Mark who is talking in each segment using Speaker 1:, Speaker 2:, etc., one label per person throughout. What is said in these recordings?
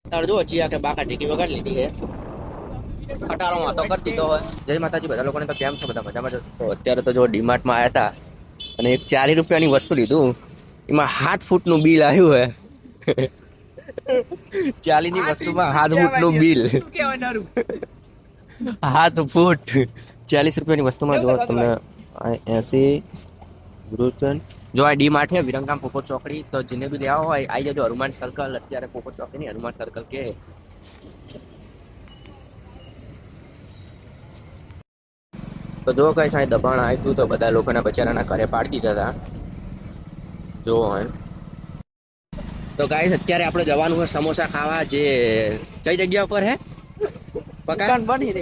Speaker 1: તાર જો ચિયા કે બાકા ટીકી વગાડી લીધી છે, ખટારો વાતો કરી દીધો હોય. જય માતાજી બધા લોકોને. તો કેમ છો બધા મજામાં? તો અત્યારે તો જો ડીમાર્ટમાં આવ્યા હતા અને એક 40 રૂપિયાની વસ્તુ લીધું, એમાં 7 ફૂટનું બિલ આવ્યું હે. 40 ની વસ્તુમાં 7 ફૂટનું બિલ. 7 ફૂટ 40 રૂપિયાની વસ્તુમાં જો તમને 80 રૂપિયા. જો આ ડીમાર્ટ છે વિરંગામ પોપટ ચોકડી. તો જેને બી લેવા હોય આવી જજો હનુમાન સર્કલ. અત્યારે પોપટ ચોકડી નહીં, હનુમાન સર્કલ કે. તો જો કઈ સાંઈ દબાણ આવ્યું તો બધા લોકોના બચારાના ઘરે પાડી દીધા હતા. જો તો ગાઈસ અત્યારે આપણે જવાનું હોય સમોસા ખાવા. જે કઈ જગ્યા ઉપર હે પકાન બની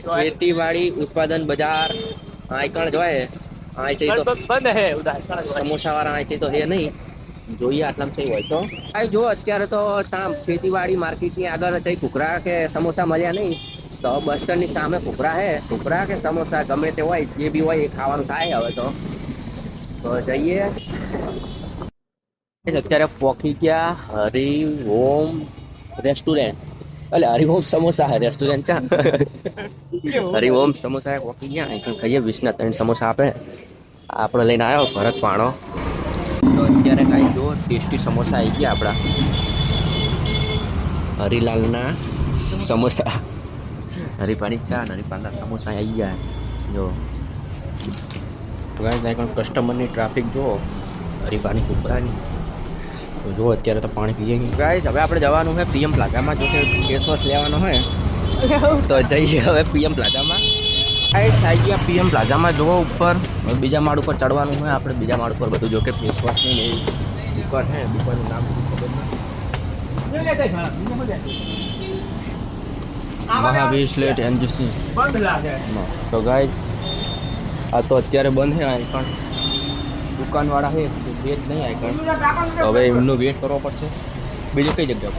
Speaker 1: ખેતીવાડી ઉત્પાદન બજાર આઈકણ જોય. આ છે તો બંધ હે ઉધર સમોસા વાળા આ છે તો હે નહીં. જોઈએ આટલામાં સહી હોય તો આ જો અત્યારે તો ત્યાં ખેતીવાડી માર્કેટની આગળ જઈ ઘૂઘરા કે સમોસા મળ્યા નહીં. તો બસ સ્ટેન્ડ ની સામે ઘૂઘરા હે. ઘૂઘરા કે સમોસા ગમે તે હોય, જે બી હોય એ ખાવાનું થાય. હવે તો જઈએ. અત્યારે પોખી ગયા હરિઓમ રેસ્ટોરન્ટ. એટલે હરિઓમ સમોસા હે રેસ્ટોરન્ટ ચા. હરિઓમ સમોસા પોખી ગયા. અહીં ખાઈએ 20 ના 3 સમોસા આપે. આપણે લઈને આવ્યો ભરત પાણો. તો અત્યારે કાંઈ જો ટેસ્ટી સમોસા આવી ગયા આપણા હરિલાલના સમોસા. હરિપાની ચા અને હરિપાલના સમોસા આવી ગયા. જો કાંઈ કસ્ટમરની ટ્રાફિક જુઓ હરિપાની કુકરાની. તો જો અત્યારે તો પાણી પીએ ગાઈસ. હવે આપણે જવાનું હોય પીએમ પ્લાઝામાં. જો કે ફેસ વોશ લેવાનો હોય તો જઈએ હવે પીએમ પ્લાઝામાં. થઈ ગયા પીએમ પ્લાઝામાં. જો ઉપર બીજા માળ ઉપર ચડવાનું હોય આપણે. બીજા માળ ઉપર બધું જો કે ફેસ વોશની એવી દુકાન છે. દુકાનનું નામ ખબર નહીં. Mahavir slate NGC. તો ગાઈસ આ તો અત્યારે બંધ છે. આઈકણ દુકાનવાળા છે વેટ નહીં આઈકણ. હવે એમનો વેટ કરવો પડશે. બીજું કઈ જગ્યા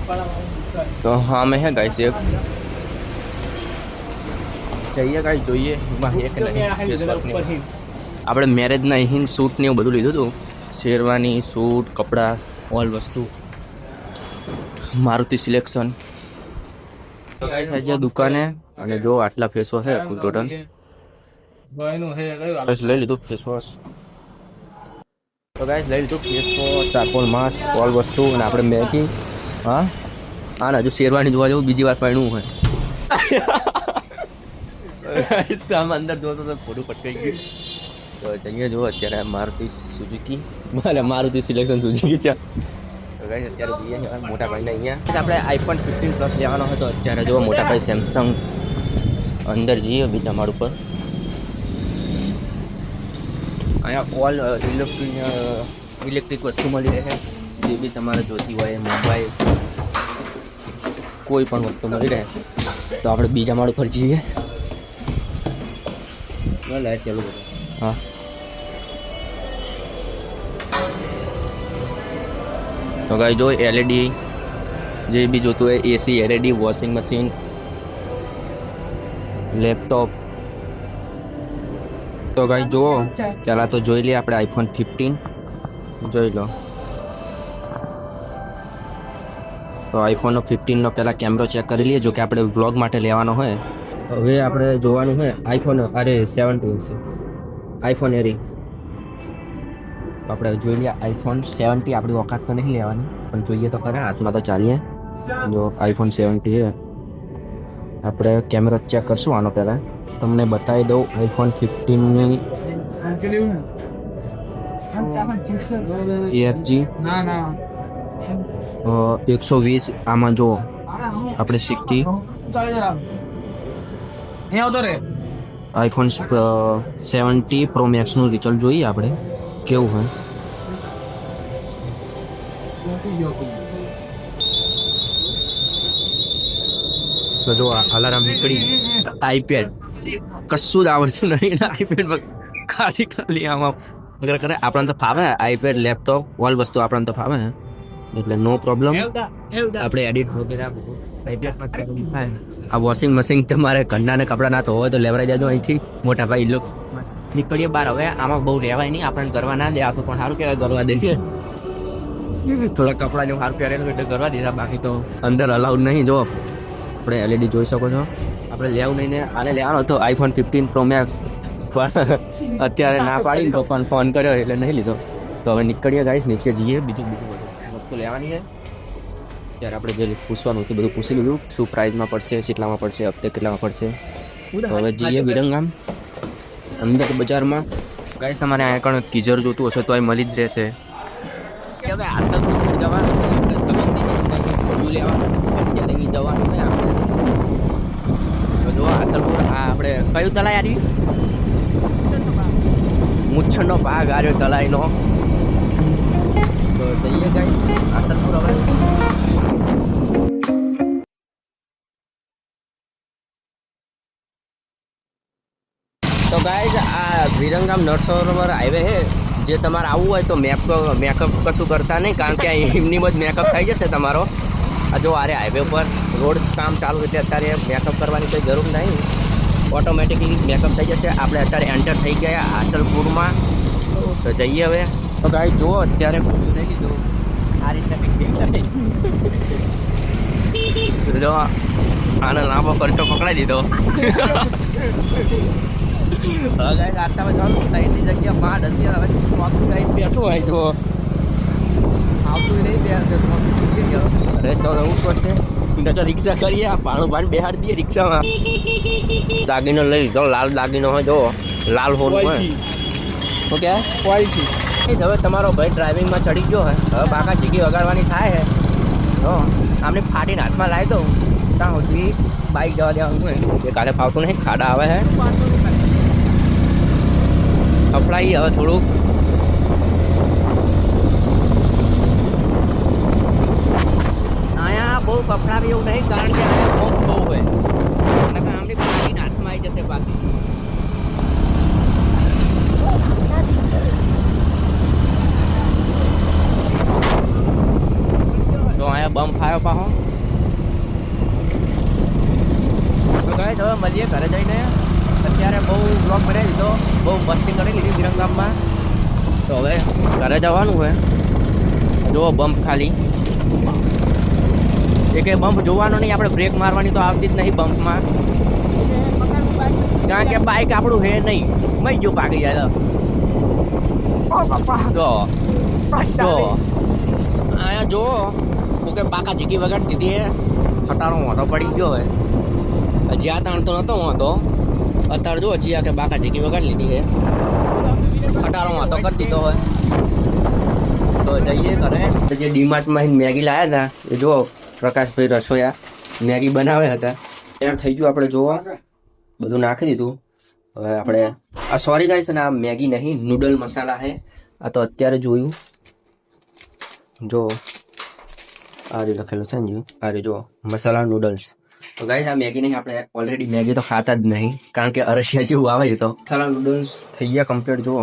Speaker 1: પર તો હા મેં હે ગાઈસ એક જઈએ ગાઈસ જોઈએ. એક આપણે મેરેજના અહીં શૂટ ને એવું બધું લીધું હતું. શેરવાની, શૂટ, કપડાં, ઓલ વસ્તુ મારુતિ સિલેક્શન. તો ગાઈસ આજે દુકાને અને જો આટલા ફેસ વોશ છે કુલ ટોટલ. લઈ લીધું ફેસ વોશ. તો ગાઈસ લઈ લીધું face wash, charcoal mask, all વસ્તુ. અને આપણે મેગી. હા હા હજુ શેરવાની જોવા જવું બીજી વાર પહેણવું હોય. સામે અંદર જોતો તો ફોટો પટકાઈ ગયું. તો જઈએ જો અત્યારે Maruti Suzuki Maruti selection Suzuki છે. તો ગાઈસ અત્યારે જઈએ મોટા ભાઈને અહીંયા. આપણે આઈફોન 15 પ્લસ લેવાનો હતો. અત્યારે જો મોટા ભાઈ સેમસંગ અંદર જઈએ બીજા માળ ઉપર. અહીંયા ઓલ ઇલેક્ટ્રિક વસ્તુ મળી રહે. જે બી તમારે જોતી હોય મોબાઈલ કોઈ પણ વસ્તુ મળી રહે. તો આપણે બીજા માળ ઉપર જઈએ. લાઈટ ચાલુ કરો. હા તો ગાઈ જો એલઈડી જે બી જોતું હોય એસી, એલઈડી, વોશિંગ મશીન, લેપટોપ. તો ગાઈ જુઓ પહેલાં તો જોઈ લઈએ આપણે આઈફોન 15 જોઈ લો. તો આઈફોનનો 15નો પહેલાં કેમેરો ચેક કરી લઈએ. જો કે આપણે વ્લોગ માટે લેવાનો હોય. હવે આપણે જોવાનું હોય આઈફોન 17 છે આઈફોન એરી. તો આપણે જોઈ લઈએ આઈફોન 70. આપણી ઓકાત તો નહીં લેવાની પણ જોઈએ તો ખરા હાથમાં તો ચાલીએ. જો આઈફોન 70 છે. આપણે કેમેરો ચેક કરશું આનો પહેલાં. તમને બતાવી દઉં આઈફોન 15ની એફજી 120. આમાં જો આપણે 60 આઈફોન 70 પ્રો મેક્સનું રિઝલ્ટ જોઈએ આપણે કેવું હોય. તો જો અલાર્મ નીકળી. આઈપેડ કશું જ આવડતું નહીં. આઈપેડ ખાલી આમાં અગર કરે આપણને તો ફાવે. આઈપેડ, લેપટોપ, ઓલ વસ્તુ આપણને તો ફાવે એટલે નો પ્રોબ્લેમ. આપણે એડિટ વગેરે આ વોશિંગ મશીન તમારે ઘરના ને કપડાં ના તો હોય તો લેવરાઈ જાજો અહીંથી. મોટા ભાઈ નીકળીએ બહાર. હવે આમાં બહુ રહેવાય નહીં. આપણને કરવા ના દે. આપણે પણ સારું કહેવાય કરવા દઈએ. થોડા કપડાને હાર પહેરેલું એટલે કરવા દીધા, બાકી તો અંદર અલાઉડ નહીં. જો આપણે LED જોઈ શકો છો. આપણે લેવું નહીં ને આને લેવાનો હતો iPhone 15 Pro Max, પણ અત્યારે ના પાડી તો પણ ફોન કર્યો એટલે નહીં લીધો. તો હવે નીકળીએ ગાઈસ, નીચે જઈએ, બીજું બધું વસ્તુ લેવાની છે. ત્યારે આપણે જે પૂછવાનું હતું બધું પૂછી લીધું, શું પ્રાઇઝમાં પડશે, કેટલામાં પડશે, હપ્તે કેટલામાં પડશે. તો હવે જઈએ વિરંગામ અંદર બજારમાં. ગાઈસ તમારે અહીંયા કણ કીઝર જોતું હશે તો એ મળી જ રહેશે. કે હવે આસલપુર જવાનું લેવાનું અત્યારે જવાનું ને આપણે. તો જો આસલપુર આ આપણે કયું તલાઈ આવી, મુચ્છણનો ભાગ આવ્યો તલાઈનો. તો જઈએ ગાઈસ આસલપુર હવે. તો ગાઈસ આ વિરંગામ નરસરોવર હાઈવે છે. જે તમારે આવવું હોય તો મેકઅપ કશું કરતા નહીં, કારણ કે એમની જ મેકઅપ થઈ જશે તમારો. આ જો આરે હાઈવે પર રોડ કામ ચાલુ એટલે અત્યારે મેકઅપ કરવાની કોઈ જરૂર નહીં, ઓટોમેટિકલી મેકઅપ થઈ જશે. આપણે અત્યારે એન્ટર થઈ ગયા આસલપુરમાં. તો જઈએ હવે. તો ગાઈસ જુઓ અત્યારે ખોટું નહીં લીધું, આ રીતે જો આનો લાંબો ખર્ચો પકડાઈ દીધો. હવે ગાઈસ આટલામાં જવાનું સાઈડની જગ્યા માંડ અત્યારે હવે ચોથું ગાઈસ બેઠું હોય તો આવતું નહીં બે. અરે તો રહેવું પડશે, નકર રિક્ષા કરીએ, ભાણું બેહાડી દઈએ રિક્ષામાં. દાગીનો લઈ લીધો, લાલ દાગીનો હોય, જો લાલ હોલ હોય. Okay quality. હવે તમારો ભાઈ ડ્રાઇવિંગમાં ચડી ગયો હોય, હવે બાકા ચીકી વગાડવાની થાય છે. તો આમને ફાટીને હાથમાં લાવી દઉં ત્યાં સુધી બાઇક જવા દેવાનું હોય. એ કાલે ફાવતું નહીં, ખાડા આવે છે. અપડાઈ હવે થોડુંક. અહીંયા બહુ કપડાં એવું નહીં, કારણ કે પંપ બહુ હોય, અને આમની ફાટીને હાથમાં આવી જશે પાછી. તો અહીંયા બમ્પ આવ્યો પાછો. તો ગાઈસ હવે મળીએ ઘરે જઈને. અત્યારે બહુ બ્લોગ બનાવી દીધો, બહુ મસ્તી કરી લીધી વિરંગામમાં. તો હવે ઘરે જવાનું હોય. જુઓ બમ્પ ખાલી, એક બમ્પ જોવાનો નહીં, આપણે બ્રેક મારવાની તો આવતી જ નહીં બમ્પમાં, કારણ કે બાઇક આપણું હે નહીં. મય જો ભાગી જાય જો અહીંયા જુઓ કે બાકા ચીકી વગાડી દીધી હે. ખટારો મોટો પડી ગયો હોય, જ્યાં તાણ તો નહોતો વાંધો, અત્યારે જો હજી આ કે બાકા ચીકી વગાડી લીધી હે. ખટારો વાંધો કરી દીધો હોય. તો જઈએ ઘરે. જે ડીમાર્ટમાં મેગી લાવ્યા હતા એ જુઓ, પ્રકાશભાઈ રસોયા મેગી બનાવ્યા હતા. ત્યાં થઈ ગયું, આપણે જોવા બધું નાખી દીધું. હવે આપણે આ સોરી ગાઈસ, અને આ મેગી નહીં, નૂડલ મસાલા છે. આ તો અત્યારે જોયું, જો આ રે લખેલું છે ને, આ રે જો મસાલા નૂડલ્સ. તો ગાઈસ આ મેગી નહીં, આપણે ઓલરેડી મેગી તો ખાતા જ નહીં, કારણ કે અરસિયા જેવું આવે તો. મસાલા નૂડલ્સ થઈ ગયા કમ્પ્લીટ. જુઓ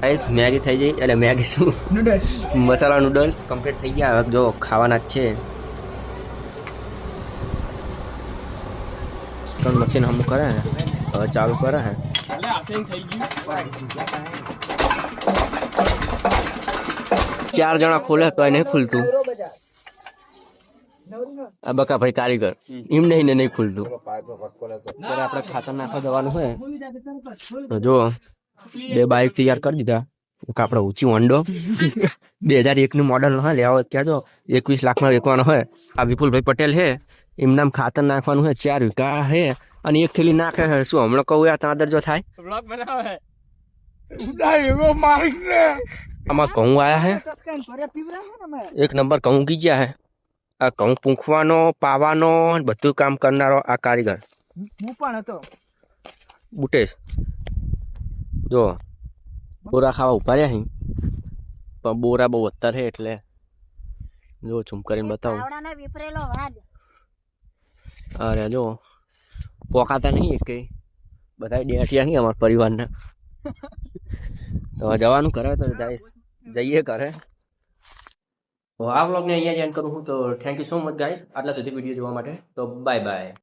Speaker 1: ગાઈસ મેગી થઈ ગઈ, એટલે મેગી શું મસાલા નૂડલ્સ કમ્પ્લીટ થઈ ગયા. હવે જો ખાવાના જ છે. મશીન હમું કરે હે, હવે ચાલુ કરે હે. ચાર જણા ખોલે તો નહીં ખુલતું. આ બકા ભાઈ કારીગર એમ નહીં ને નહીં ખુલતું. ત્યારે આપણે ખાતર નાખવા જવાનું હોય તો જો બે બાઇક તૈયાર કરી દીધા. આપણે ઊંચી હોન્ડો 2001 નું મોડલ હોય, લેવા હોય ત્યાં જો 21 લાખમાં વેચવાનો હોય. આ વિપુલભાઈ પટેલ હે, એમનામ ખાતર નાખવાનું હોય. 4 વીઘા હે અને એક થેલી નાખે છે. શું હમણાં કહું યાર ત્યાં જો થાય. આમાં ઘઉં આયા હે, 1 નંબર ઘઉં કી ગયા હે. આ ઘઉં પૂંખવાનો, પાવાનો બધું કામ કરનારો આ કારીગર બુટેશ. જો બોરા ખાવા ઉભા રહ્યા અહીં, પણ બોરા બહુ અત્તર છે એટલે જો ઝૂમ કરીને બતાવું. અરે જો પોકાતા નહીં એક કઈ, બધા ડેઠિયા નહીં અમારા પરિવારના. તો જવાનું કરે તો જઈએ કરે. તો આ વ્લોગને અહીંયા જ એન્ડ કરું હું. તો thank you so much guys આટલા સુધી વિડીયો જોવા માટે. તો બાય બાય.